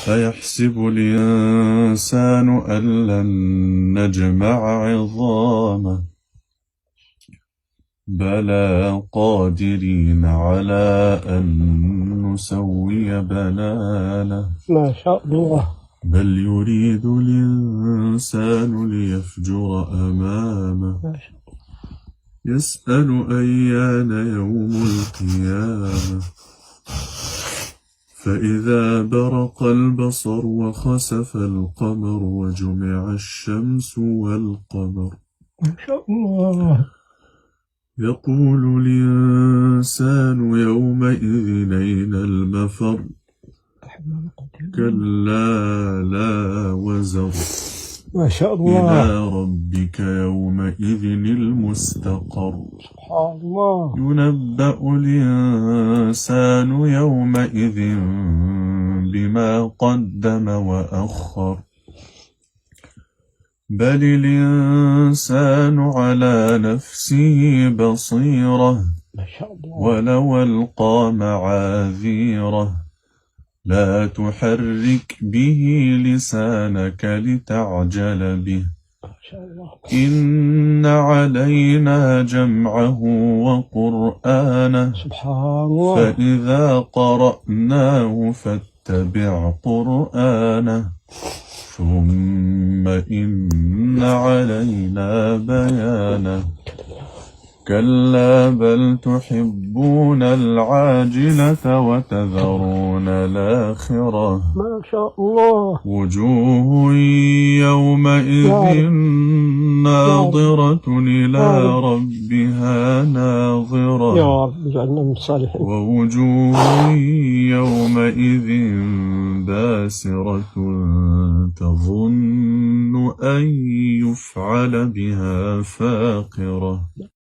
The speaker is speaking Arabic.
أيحسب الإنسان أن لن نجمع عظامه بلى قادرين على أن نسوي بنانه ما شاء الله. بل يريد الإنسان ليفجر أمامه يسأل أيان يوم القيامة فإذا برق البصر وخسف القمر وجمع الشمس والقمر ما شاء الله. يقول الإنسان يومئذ أين المفر كلا لا وزر ما شاء الله. إلى ربك يومئذ المستقر سبحان الله. ينبأ الإنسان يومئذ بما قدم وأخر بل الإنسان على نفسه بصيرة ما شاء الله. ولو ألقى معاذيره لا تحرك به لسانك لتعجل به ما شاء الله. إن علينا جمعه وقرآنه سبحان الله. فإذا قرأناه فاتبع قرآنه ثم إن علينا بيانه كلا بل تحبون العاجلة وتذرون الآخرة ما شاء الله. وجوه يومئذ ناظرة إلى ربها ناظرة يا رب اجعلنا من الصالحين. ووجوه يومئذ باسرة تظن أن يفعل بها فاقرة